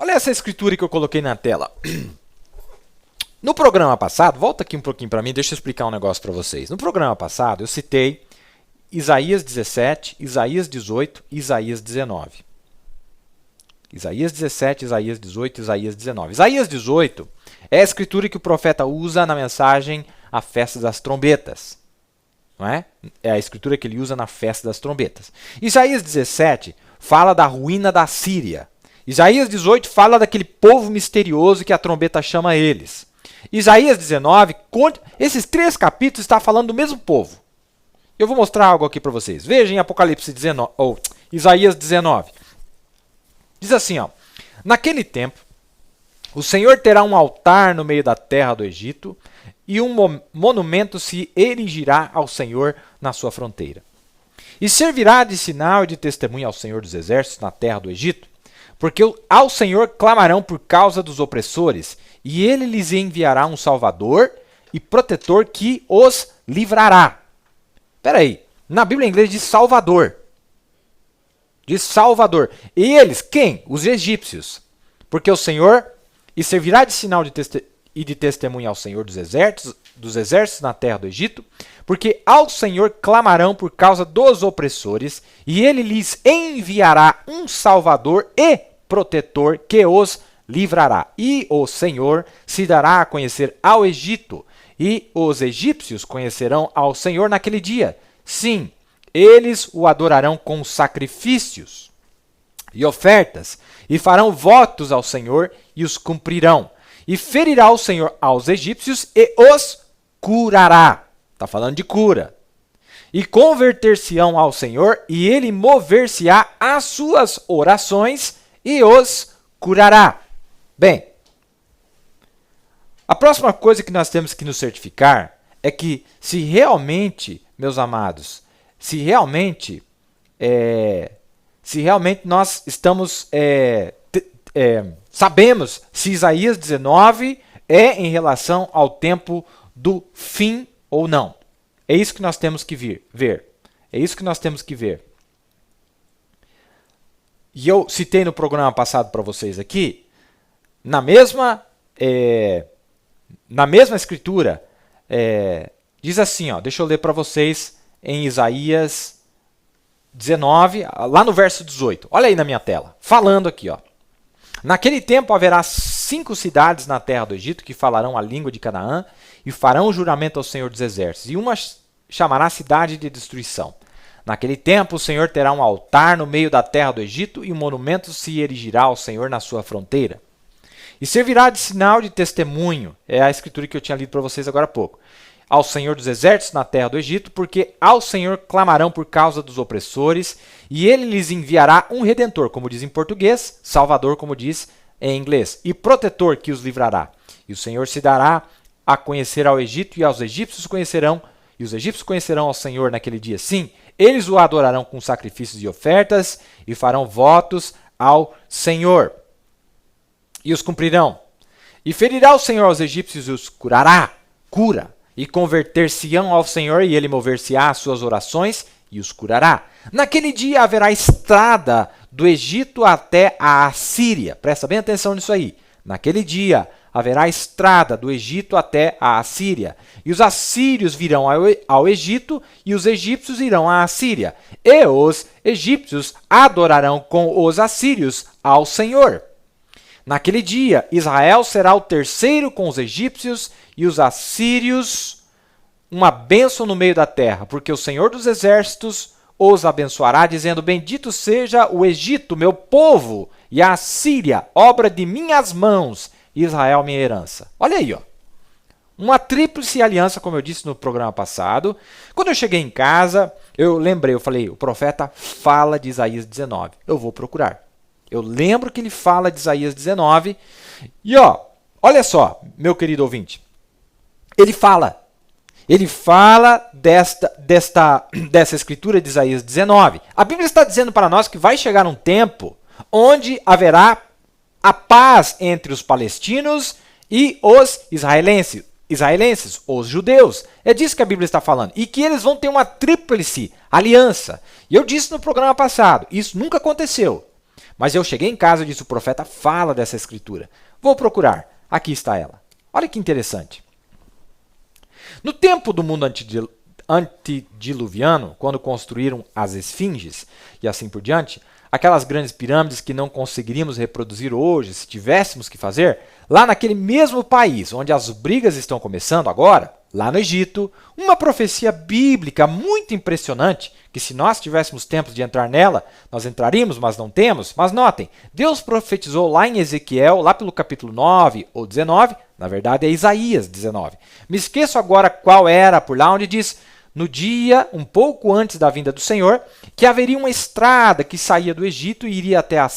Olha essa escritura que eu coloquei na tela. No programa passado, volta aqui um pouquinho para mim, deixa eu explicar um negócio para vocês. No programa passado, eu citei Isaías 17, Isaías 18 e Isaías 19. Isaías 17, Isaías 18 e Isaías 19. Isaías 18 é a escritura que o profeta usa na mensagem à festa das trombetas. Não é? É a escritura que ele usa na festa das trombetas. Isaías 17 fala da ruína da Síria. Isaías 18 fala daquele povo misterioso que a trombeta chama eles. Isaías 19, esses três capítulos estão falando do mesmo povo. Eu vou mostrar algo aqui para vocês. Veja em Apocalipse 19, ou Isaías 19. Diz assim, ó: naquele tempo, o Senhor terá um altar no meio da terra do Egito, e um monumento se erigirá ao Senhor na sua fronteira. E servirá de sinal e de testemunho ao Senhor dos Exércitos na terra do Egito, porque ao Senhor clamarão por causa dos opressores, e ele lhes enviará um salvador e protetor que os livrará. Espera aí, na Bíblia em inglês diz salvador. Diz salvador. E eles, quem? Os egípcios. Porque o Senhor, e servirá de sinal e de testemunho ao Senhor dos exércitos na terra do Egito, porque ao Senhor clamarão por causa dos opressores, e ele lhes enviará um salvador e protetor que os livrará. E o Senhor se dará a conhecer ao Egito, e os egípcios conhecerão ao Senhor naquele dia. Sim, eles o adorarão com sacrifícios e ofertas, e farão votos ao Senhor e os cumprirão. E ferirá o Senhor aos egípcios e os curará. Está falando de cura. E converter-se-ão ao Senhor, e ele mover-se-á às suas orações e os curará. Bem, a próxima coisa que nós temos que nos certificar é que se realmente, meus amados, se realmente nós estamos sabemos se Isaías 19 é em relação ao tempo do fim ou não. É isso que nós temos que ver. É isso que nós temos que ver. E eu citei no programa passado para vocês aqui, na mesma escritura, diz assim, ó, deixa eu ler para vocês em Isaías 19, lá no verso 18. Olha aí na minha tela, falando aqui, ó. Naquele tempo haverá 5 cidades na terra do Egito que falarão a língua de Canaã e farão juramento ao Senhor dos Exércitos, e uma chamará cidade de destruição. Naquele tempo o Senhor terá um altar no meio da terra do Egito, e um monumento se erigirá ao Senhor na sua fronteira. E servirá de sinal de testemunho, é a escritura que eu tinha lido para vocês agora há pouco, ao Senhor dos Exércitos na terra do Egito, porque ao Senhor clamarão por causa dos opressores, e ele lhes enviará um redentor, como diz em português, salvador, como diz em inglês, e protetor que os livrará. E o Senhor se dará a conhecer ao Egito, e aos egípcios conhecerão, e os egípcios conhecerão ao Senhor naquele dia. Sim, eles o adorarão com sacrifícios e ofertas, e farão votos ao Senhor, e os cumprirão. E ferirá o Senhor aos egípcios e os curará, cura, e converter-se-ão ao Senhor, e ele mover-se-á às suas orações, e os curará. Naquele dia haverá estrada do Egito até a Assíria. Presta bem atenção nisso aí. Naquele dia haverá estrada do Egito até a Assíria. E os assírios virão ao Egito, e os egípcios irão à Assíria. E os egípcios adorarão com os assírios ao Senhor. Naquele dia, Israel será o terceiro com os egípcios, e os assírios uma bênção no meio da terra, porque o Senhor dos Exércitos os abençoará, dizendo: bendito seja o Egito, meu povo, e a Assíria, obra de minhas mãos, e Israel, minha herança. Olha aí, ó. Uma tríplice aliança, como eu disse no programa passado. Quando eu cheguei em casa, eu lembrei, eu falei, o profeta fala de Isaías 19. Eu vou procurar. Eu lembro que ele fala de Isaías 19. E ó, olha só, meu querido ouvinte. Ele fala dessa escritura de Isaías 19. A Bíblia está dizendo para nós que vai chegar um tempo onde haverá a paz entre os palestinos e os israelenses, os judeus. É disso que a Bíblia está falando. E que eles vão ter uma tríplice aliança. E eu disse no programa passado, isso nunca aconteceu. Mas eu cheguei em casa, disse o profeta, fala dessa escritura. Vou procurar. Aqui está ela. Olha que interessante. No tempo do mundo antediluviano, quando construíram as esfinges e assim por diante, aquelas grandes pirâmides que não conseguiríamos reproduzir hoje, se tivéssemos que fazer, lá naquele mesmo país onde as brigas estão começando agora, lá no Egito, uma profecia bíblica muito impressionante, que se nós tivéssemos tempo de entrar nela, nós entraríamos, mas não temos. Mas notem, Deus profetizou lá em Ezequiel, lá pelo capítulo 9 ou 19, na verdade é Isaías 19. Me esqueço agora qual era, por lá onde diz, no dia, um pouco antes da vinda do Senhor, que haveria uma estrada que saía do Egito e iria até a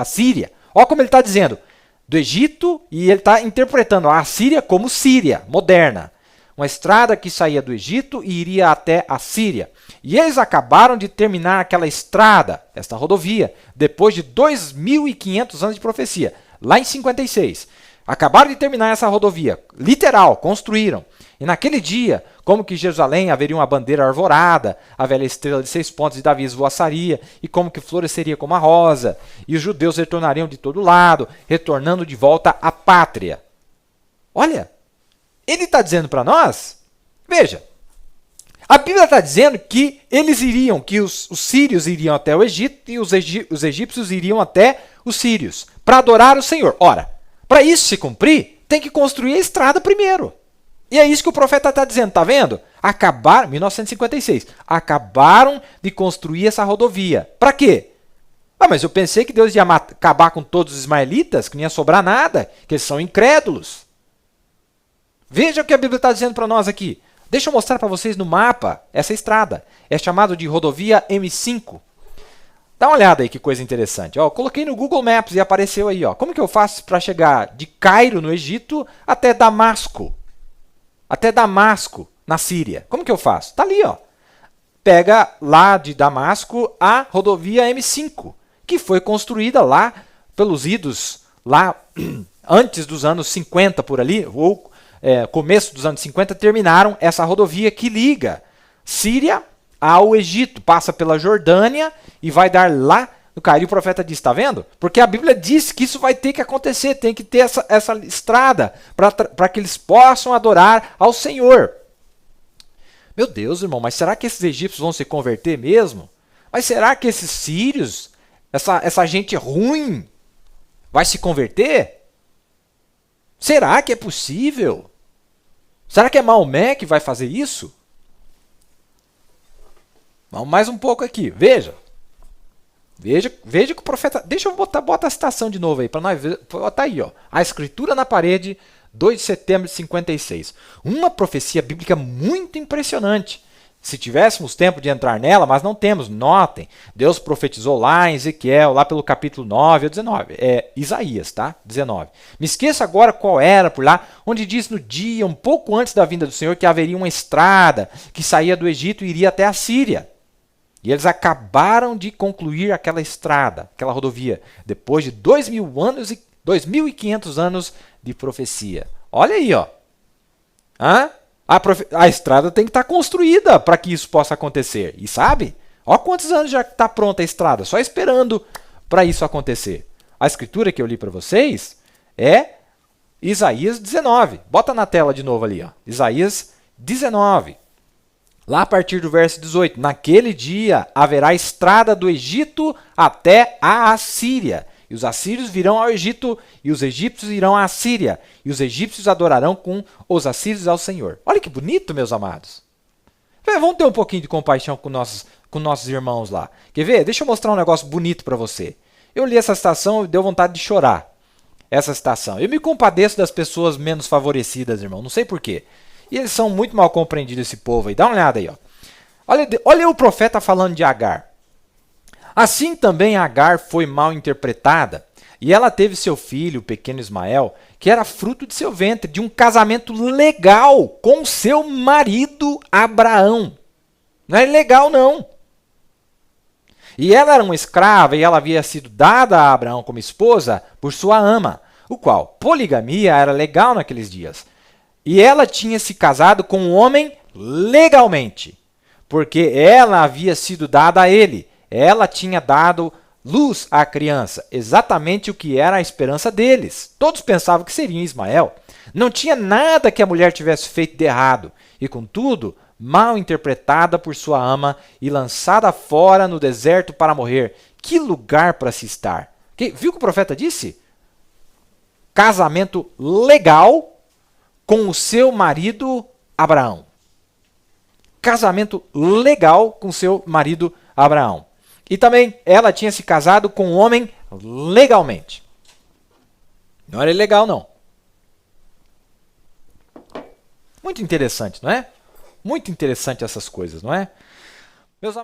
Síria. Olha como ele está dizendo, do Egito, e ele está interpretando a Síria como Síria, moderna. Uma estrada que saía do Egito e iria até a Síria. E eles acabaram de terminar aquela estrada, esta rodovia, depois de 2.500 anos de profecia, lá em 56. Acabaram de terminar essa rodovia, literal, construíram. E naquele dia, como que Jerusalém haveria uma bandeira arvorada, a velha estrela de 6 pontos de Davi esvoaçaria, e como que floresceria como a rosa, e os judeus retornariam de todo lado, retornando de volta à pátria. Olha, ele está dizendo para nós, veja, a Bíblia está dizendo que eles iriam, que os sírios iriam até o Egito e os egípcios iriam até os sírios, para adorar o Senhor. Ora, para isso se cumprir, tem que construir a estrada primeiro. E é isso que o profeta está dizendo, está vendo? 1956, acabaram de construir essa rodovia. Para quê? Mas eu pensei que Deus ia acabar com todos os ismaelitas, que não ia sobrar nada, que eles são incrédulos. Veja o que a Bíblia está dizendo para nós aqui. Deixa eu mostrar para vocês no mapa essa estrada. É chamado de rodovia M5. Dá uma olhada aí que coisa interessante. Ó, coloquei no Google Maps e apareceu aí. Ó. Como que eu faço para chegar de Cairo, no Egito, até Damasco? Até Damasco, na Síria. Como que eu faço? Está ali. Ó. Pega lá de Damasco a rodovia M5, que foi construída lá pelos idos, lá antes dos anos 50 por ali, ou começo dos anos 50, terminaram essa rodovia que liga Síria ao Egito, passa pela Jordânia e vai dar lá no Cairo. E o profeta diz, está vendo? Porque a Bíblia diz que isso vai ter que acontecer, tem que ter essa estrada para que eles possam adorar ao Senhor. Meu Deus, irmão, mas será que esses egípcios vão se converter mesmo? Mas será que esses sírios, essa gente ruim, vai se converter? Será que é possível? Será que é Maomé que vai fazer isso? Vamos mais um pouco aqui. Veja que o profeta... Deixa eu bota a citação de novo aí, para nós ver. Tá aí, ó. A escritura na parede, 2 de setembro de 56. Uma profecia bíblica muito impressionante. Se tivéssemos tempo de entrar nela, mas não temos. Notem, Deus profetizou lá em Ezequiel, lá pelo capítulo 9 ou 19. É Isaías, tá? 19. Me esqueça agora qual era por lá, onde diz no dia, um pouco antes da vinda do Senhor, que haveria uma estrada que saía do Egito e iria até a Síria. E eles acabaram de concluir aquela estrada, aquela rodovia, depois de 2.500 anos de profecia. Olha aí, ó. A estrada tem que estar construída para que isso possa acontecer. E sabe? Olha quantos anos já está pronta a estrada, só esperando para isso acontecer. A escritura que eu li para vocês é Isaías 19. Bota na tela de novo ali, ó. Isaías 19. Lá a partir do verso 18. Naquele dia haverá estrada do Egito até a Assíria. E os assírios virão ao Egito, e os egípcios irão à Síria, e os egípcios adorarão com os assírios ao Senhor. Olha que bonito, meus amados. Vamos ter um pouquinho de compaixão com nossos irmãos lá. Quer ver? Deixa eu mostrar um negócio bonito para você. Eu li essa citação e deu vontade de chorar. Essa citação. Eu me compadeço das pessoas menos favorecidas, irmão. Não sei porquê. E eles são muito mal compreendidos, esse povo aí. Dá uma olhada aí. Ó. Olha o profeta falando de Agar. Assim também Agar foi mal interpretada, e ela teve seu filho, o pequeno Ismael, que era fruto de seu ventre, de um casamento legal com seu marido Abraão. Não é legal, não. E ela era uma escrava, e ela havia sido dada a Abraão como esposa por sua ama, o qual poligamia era legal naqueles dias. E ela tinha se casado com um homem legalmente, porque ela havia sido dada a ele. Ela tinha dado luz à criança, exatamente o que era a esperança deles. Todos pensavam que seria Ismael. Não tinha nada que a mulher tivesse feito de errado, e contudo, mal interpretada por sua ama e lançada fora no deserto para morrer. Que lugar para se estar! Viu o que o profeta disse? Casamento legal com o seu marido Abraão. Casamento legal com seu marido Abraão. E também ela tinha se casado com um homem legalmente. Não era ilegal, não. Muito interessante, não é? Muito interessante essas coisas, não é? Meus